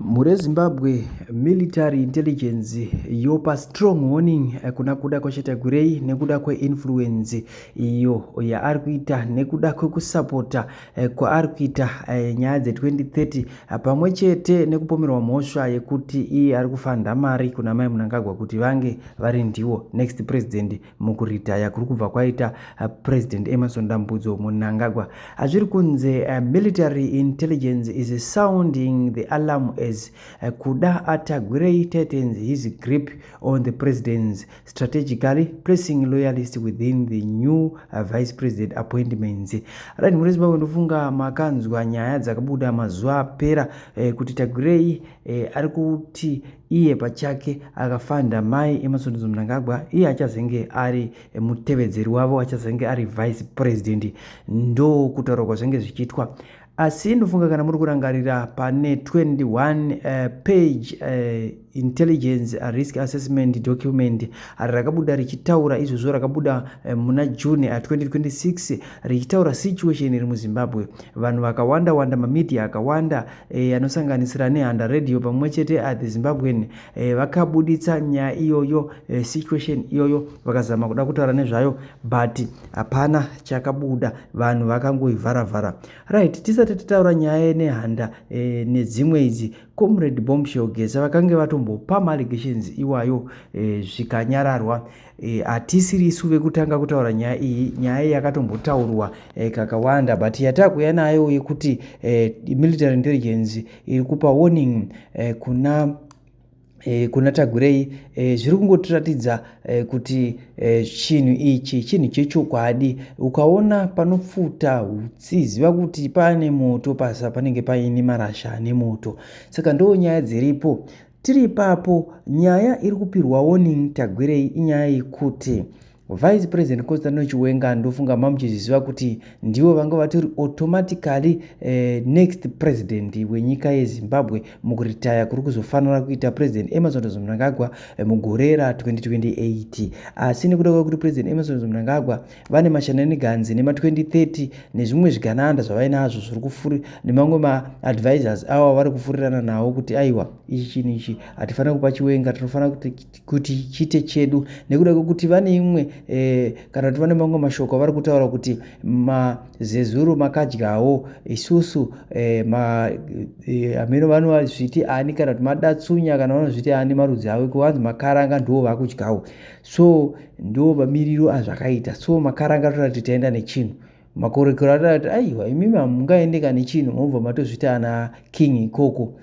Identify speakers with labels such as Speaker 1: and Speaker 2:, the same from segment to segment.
Speaker 1: Mure Zimbabwe military intelligence yopa strong warning kuna kuda kwa Tagwirei nekuda kwe influence iyo ya arikuita nekuda kwe kusapota kwa arikuita nyaya 2030 pamwe chete nekupomerwa mhosva yekuti iye arikufanda mari kuna Mai Mnangagwa kuti vange vari ndiwo next president mukuritaya kuri kubva kwaita president Emerson Dambudzo Mnangagwa. Zviri kunze military intelligence is sounding the alarm as kuda Tagwirei tightens his grip on the president's strategically pressing loyalists within the new vice president appointments. Right, muri Zimbabwe ndofunga makanzwa nyaya dzakabuda mazuva apera kuti Tagwirei arikuti iye pachake akafanda Mai Emerson Mnangagwa iye achazenge ari mutevedzeri wavo, achazenge ari vice president, ndo kutaura kwazvenge zvichiitwa. Asi ndofunga kana muri kurangarira pane 21 page intelligence risk assessment document rakabuda richitaura izvozvo, rakabuda muna June 2026 richitaura situation iri muZimbabwe. Vanhu vakawanda wanda, mamedia akawanda anosanganisira neHanda Radio pamwe chete the Zimbabwean vakabuditsa nyaya iyoyo, situation iyoyo, vakazama kuda kutaura nezvayo but hapana chakabuda, vanhu vakangoivharavhara. Right, tisati tataura nyaya neHanda nedzimwe idzi, Comrade Bombshell Gesa vakange vatombopa allegations iwayo zvikanyararwa. Hatisiri isu vekutanga kutaura nyaya iyi, nyaya yakatombotaurwa kakawanda, but yatakuya nayo yekuti military intelligence iri kupa warning kuna Tagwirei zviri kungotiratidza kuti chinhu ichi chinhu chechokwadi. Ukaona panopfuta utsiziva kuti pane moto, pasa panenge paine marasha ane moto. Saka ndo nyaya dziripo. Tiri ipapo, nyaya iri kupirwa warning Tagwirei inyaya yekuti Vice President Constantino Chiwenga ndofunga mamuchiziva kuti ndivo vanga vatori automatically next president wenyika yeZimbabwe mukuritaya kuri kuzofanira kuita President Emerson Mnangagwa mugore ra2028. Asi nekuda kwekuti President Emerson Mnangagwa vane mashananiganzi nema2030 nezvimwe zvigananda zvavainazvo zviri kufuri nemamwe maadvisors avo vari kufurirana nawo kuti aiwa ichi chinhu ichi hatifanira kupa Chiwenga, tinofanira kuti chite chedu, nekuda kwekuti vane imwe kana kuti vane mamwe mashoko vari kutaura kuti mazezuru makadyawo isusu ameno vanovazviti ani, kana kuti madatsunya kana vanovazviti ani marudzi avo, kuvanzi makaranga ndo vakudyawo. So ndo mamiriro azvakaita. So makaranga toratiti taenda nechinhu, makorekero atati aiwa imimi hamungaendeka nechinhu, mobva matozvita ana king ikoko,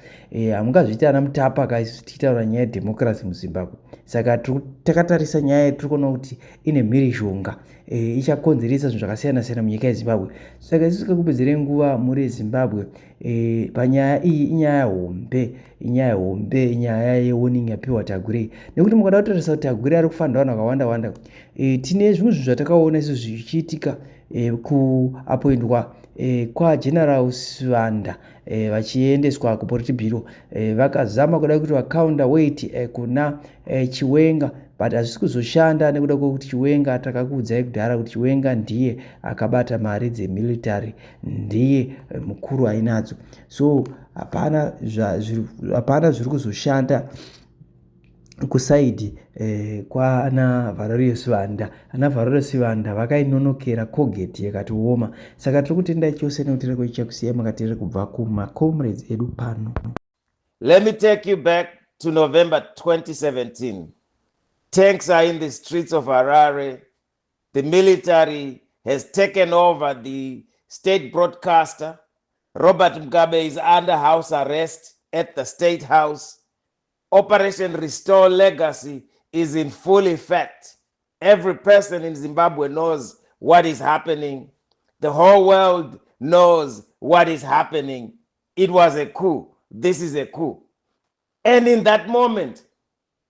Speaker 1: hamungazviti ana Mutapa tichitaura nyaya yedhemokirasi muZimbabwe. Saka takatarisa nyaya tiri kuona kuti ine mhirizhonga ichakonzeresa zvinhu zvakasiyana siyana munyika yeZimbabwe. Saka isusu tikakupedzerei nguva muri Zimbabwe panyaya iyi, inyaya hombe, inyaya yewarning yapiwa Tagwirei, nekuti mukada kutarisa kuti Tagwirei ari kufanda vanhu vakawanda wanda. Tine zvimwe zvinhu zvatakaona isu zvichiitika kuapoindwa kwaGeneral Sivanda vachiendeswa kuPolitburo, vakazama kuda kuti vacounterweight kuna Chiwenga, but hazvisi kuzoshanda nekuda kwekuti Chiwenga takakuudzai kudhara kuti Chiwenga ndiye akabata mari dzemilitary, ndiye mukuru ainadzo. So hapana zviri kuzoshanda kusaidi kwaana Valerio Sivanda. Ana Valerio Sivanda vakainonokera Colgate yakatioma. Saka tiri kutendai chose nekuti tiri kuicha kusiya makatiri kubva kumacomrades edu pano.
Speaker 2: Let me take you back to November 2017. Tanks are in the streets of Harare. The military has taken over the state broadcaster. Robert Mugabe is under house arrest at the State House. Operation Restore Legacy is in full effect. Every person in Zimbabwe knows what is happening. The whole world knows what is happening. It was a coup. This is a coup. And in that moment,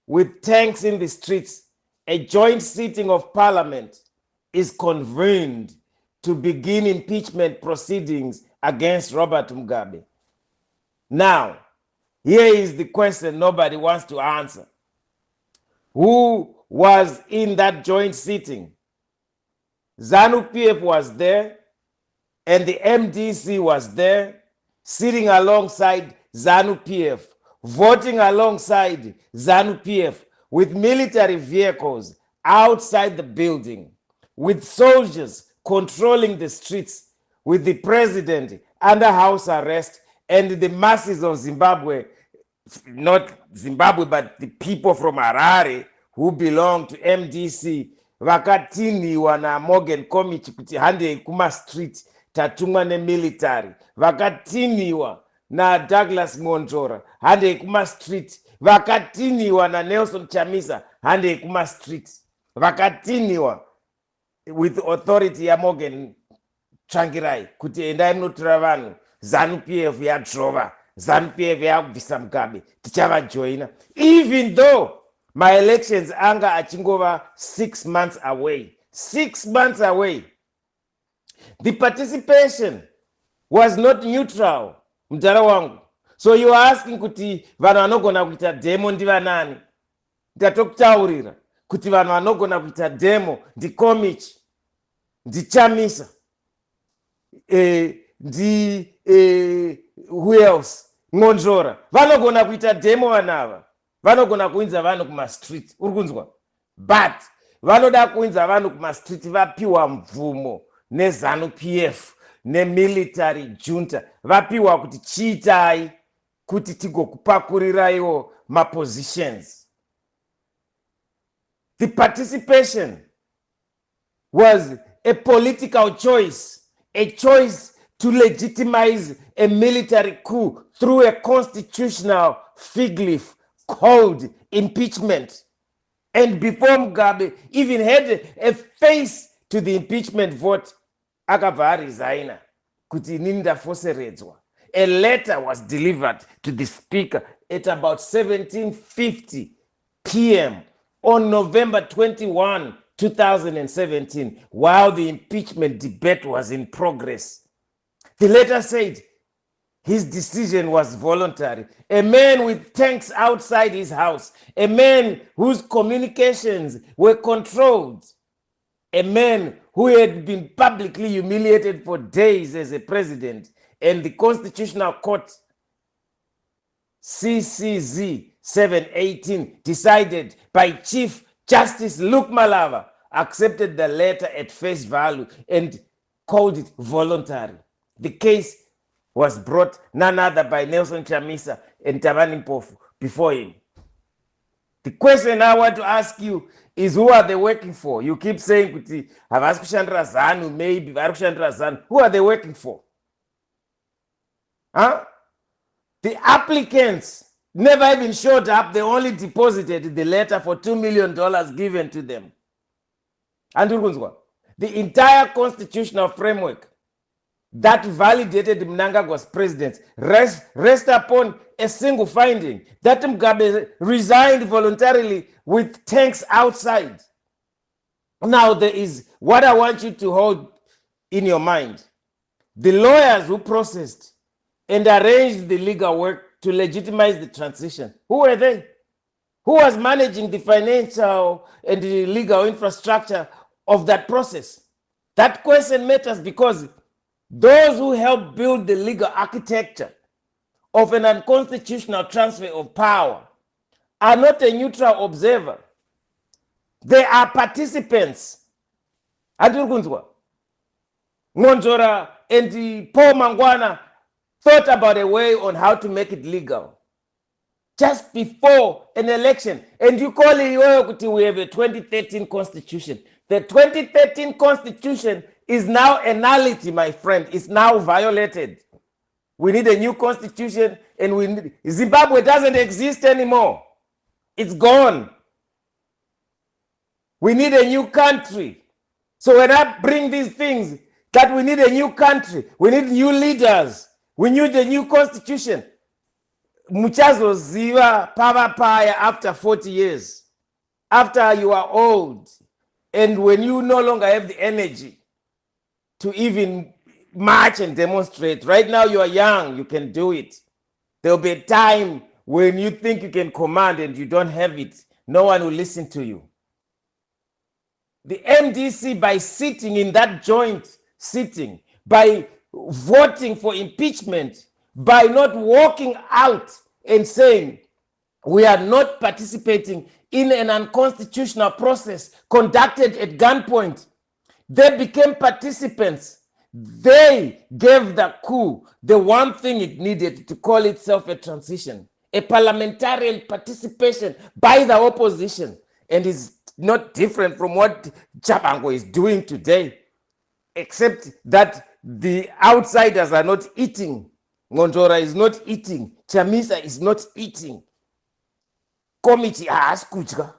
Speaker 2: with tanks in the streets, a joint sitting of parliament is convened to begin impeachment proceedings against Robert Mugabe. Now, here is the question nobody wants to answer. Who was in that joint sitting? ZANU-PF was there, and the MDC was there, sitting alongside ZANU-PF, voting alongside ZANU-PF with military vehicles outside the building, with soldiers controlling the streets, with the president under house arrest, and the masses of Zimbabwe, not Zimbabwe, but the people from Harare who belong to MDC, vakatiniwa na Morgan Komichi kuti handei kuma street tatumwa nemilitary, vakatiniwa na Douglas Monjora handei kuma street, vakatiniwa na Nelson Chamisa handei kuma street, vakatiniwa with authority ya Morgan Tagwirei kuti endai munotora vanhu, ZANU-PF yadrova, ZANU-PF yakubvisa Mugabe, tichavajoina. Even though my elections anga achingova 6 months away. 6 months away. The participation was not neutral, mtara wangu. So you are asking kuti vanhu vanogona kuita demo ndivanani? Ndatokutaurira kuti vanhu vanogona kuita demo ndiKomichi, ndiChamisa, who else? Monjora. Vanogona kuita demo vanava. Vanogona kuinza vanhu kuma street, urikunzwa? But vanoda kuinza vanhu kuma street vapiwa mvumo neZANU-PF nemilitary junta, vapiwa kuti chiitai kuti tigokupakuriraiwo mapositions. The participation was a political choice, a choice to legitimize a military coup through a constitutional fig leaf called impeachment. And before Mugabe even had a face to the impeachment vote, akabva resigna kuti inini ndafoseredzwa. A letter was delivered to the speaker at about 17:50 p.m. on November 21, 2017, while the impeachment debate was in progress. The letter said his decision was voluntary. A man with tanks outside his house, a man whose communications were controlled, a man who had been publicly humiliated for days as a president, and the Constitutional Court, CCZ 718, decided by Chief Justice Luke Malava, accepted the letter at face value and called it voluntary. The case was brought none other by Nelson Chamisa and Tabani Mpofu before him. The question I want to ask you is, who are they working for? You keep saying kuti havasi kushandira ZANU, maybe vari kushandira ZANU. Who are they working for? Huh? The applicants never even showed up. They only deposited the letter for $2 million given to them. And the entire constitutional framework that validated Mnangagwa's presidency rest upon a single finding, that Mugabe resigned voluntarily with tanks outside. Now there is what I want you to hold in your mind. The lawyers who processed and arranged the legal work to legitimize the transition, who were they? Who was managing the financial and the legal infrastructure of that process? That question matters because those who helped build the legal architecture of an unconstitutional transfer of power are not a neutral observer. They are participants. Monjora and Paul Mangwana thought about a way on how to make it legal just before an election. And you call it, we have a 2013 constitution. The 2013 constitution is now a nullity, my friend. It's now violated. We need a new constitution, and Zimbabwe doesn't exist anymore. It's gone. We need a new country. So when I bring these things, that we need a new country, we need new leaders, we need a new constitution. Muchazo ziva pava paya after 40 years, after you are old, and when you no longer have the energy to even march and demonstrate. Right now you are young, you can do it. There will be a time when you think you can command and you don't have it. No one will listen to you. The MDC, by sitting in that joint sitting, by voting for impeachment, by not walking out and saying, we are not participating in an unconstitutional process conducted at gunpoint. They became participants. They gave the coup the one thing it needed to call itself a transition, a parliamentarian participation by the opposition, and is not different from what Chabango is doing today, except that the outsiders are not eating. Ngonjora is not eating. Chamisa is not eating. Komiti Askujka.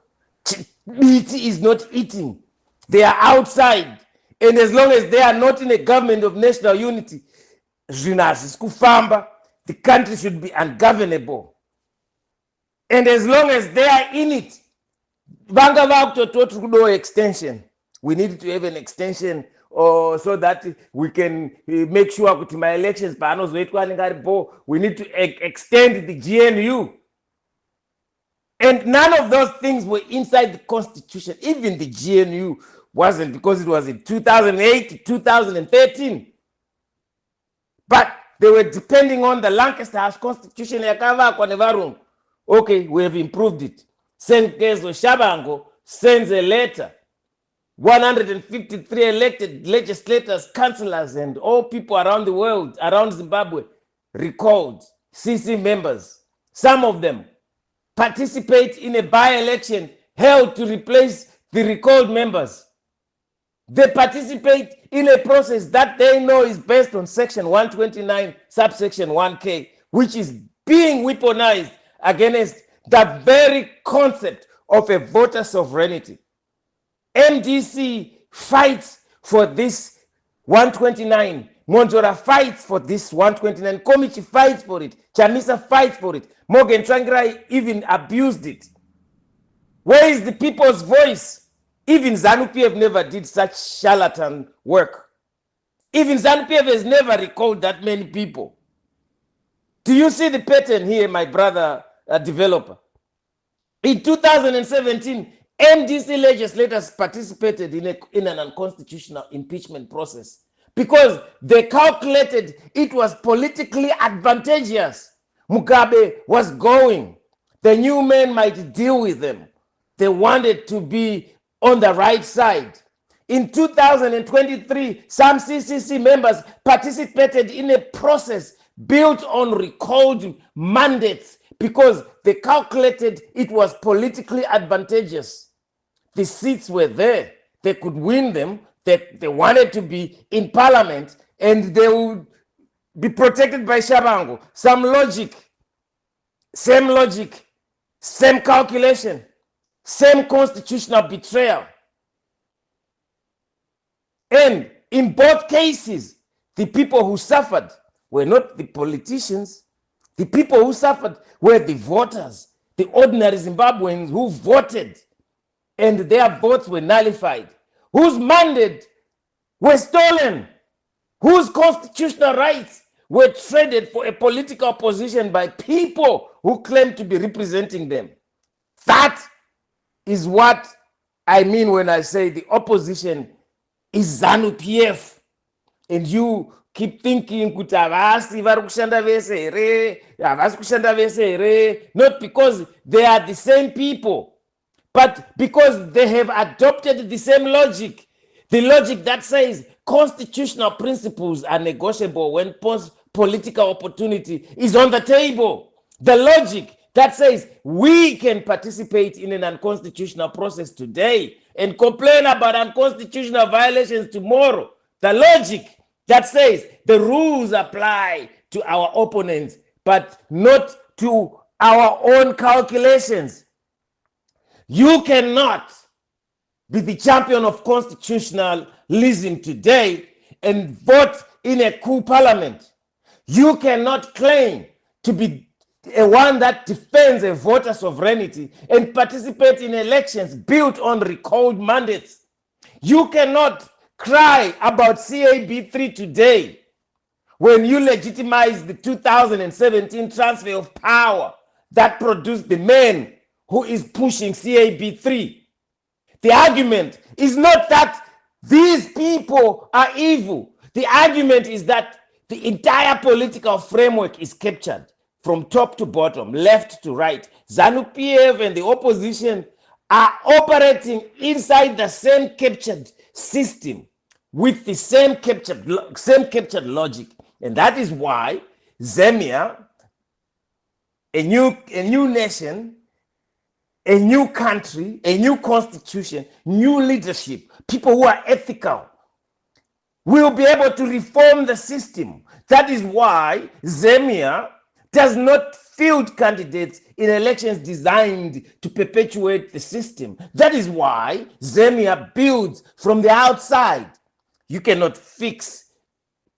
Speaker 2: BT is not eating. They are outside. And as long as they are not in a government of national unity, the country should be ungovernable. And as long as they are in it, extension. We need to have an extension so that we can make sure that my elections, we need to extend the GNU. And none of those things were inside the Constitution. Even the GNU wasn't, because it was in 2008 to 2013. But they were depending on the Lancaster House Constitution. Okay, we have improved it. Senkezo Shabango sends a letter. 153 elected legislators, councillors, and all people around the world, around Zimbabwe, recalled CC members. Some of them participate in a by-election held to replace the recalled members. They participate in a process that they know is based on Section 129, subsection 1K, which is being weaponized against the very concept of a voter sovereignty. MDC fights for this 129. Monjora fights for this 129. Komichi fights for it. Chamisa fights for it. Morgan Tsvangirai even abused it. Where is the people's voice? Even ZANU-PF never did such charlatan work. Even ZANU-PF has never recalled that many people. Do you see the pattern here, my brother developer? In 2017, MDC legislators participated in an unconstitutional impeachment process because they calculated it was politically advantageous. Mugabe was going. The new men might deal with them. They wanted to be on the right side. In 2023, some CCC members participated in a process built on recalled mandates because they calculated it was politically advantageous. The seats were there. They could win them. They wanted to be in parliament and they would be protected by Shabango. Same logic, same calculation, same constitutional betrayal. And in both cases, the people who suffered were not the politicians. The people who suffered were the voters, the ordinary Zimbabweans who voted and their votes were nullified, whose mandate were stolen, whose constitutional rights were traded for a political position by people who claim to be representing them. That is what I mean when I say the opposition is ZANU-PF. And you keep thinking, not because they are the same people, but because they have adopted the same logic. The logic that says constitutional principles are negotiable when political opportunity is on the table. The logic that says we can participate in an unconstitutional process today and complain about unconstitutional violations tomorrow. The logic that says the rules apply to our opponents, but not to our own calculations. You cannot be the champion of constitutionalism today and vote in a coup parliament. You cannot claim to be a one that defends a voter sovereignty and participate in elections built on recalled mandates. You cannot cry about CAB3 today when you legitimize the 2017 transfer of power that produced the man who is pushing CAB3. The argument is not that these people are evil. The argument is that the entire political framework is captured. from top to bottom, left to right. ZANU-PF and the opposition are operating inside the same captured system with the same captured logic. And that is why Zambia, a new nation, a new country, a new constitution, new leadership, people who are ethical, will be able to reform the system. That is why Zambia does not field candidates in elections designed to perpetuate the system. That is why Zambia builds from the outside. You cannot fix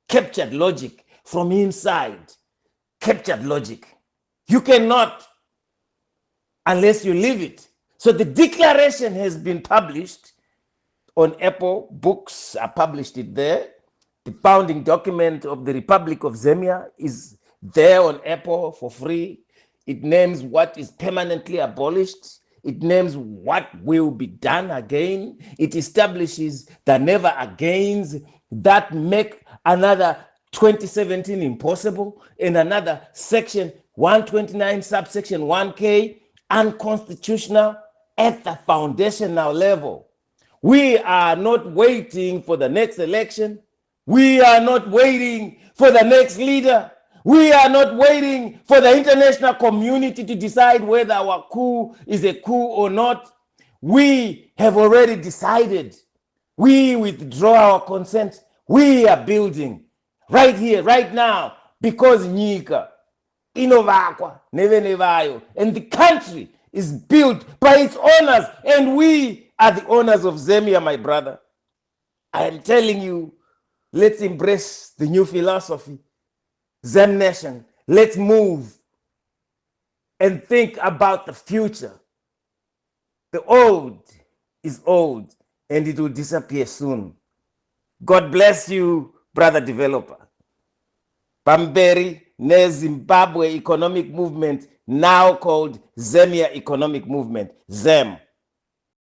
Speaker 2: captured logic from inside. Captured logic. You cannot unless you live it. So the declaration has been published on Apple Books. I published it there. The founding document of the Republic of Zambia is there on Apple for free. It names what is permanently abolished. It names what will be done again. It establishes the never agains that make another 2017 impossible, and another section 129 subsection 1K unconstitutional at the foundational level. We are not waiting for the next election. We are not waiting for the next leader. We are not waiting for the international community to decide whether our coup is a coup or not. We have already decided. We withdraw our consent. We are building right here, right now, because Nika, Inovakwa, Nevenevayo, and the country is built by its owners, and we are the owners of Zambia, my brother. I am telling you, let's embrace the new philosophy. Zam Nation, let's move and think about the future. The old is old, and it will disappear soon. God bless you, brother developer. Bamberi ne Zimbabwe Economic Movement, now called Zambia Economic Movement, ZEM.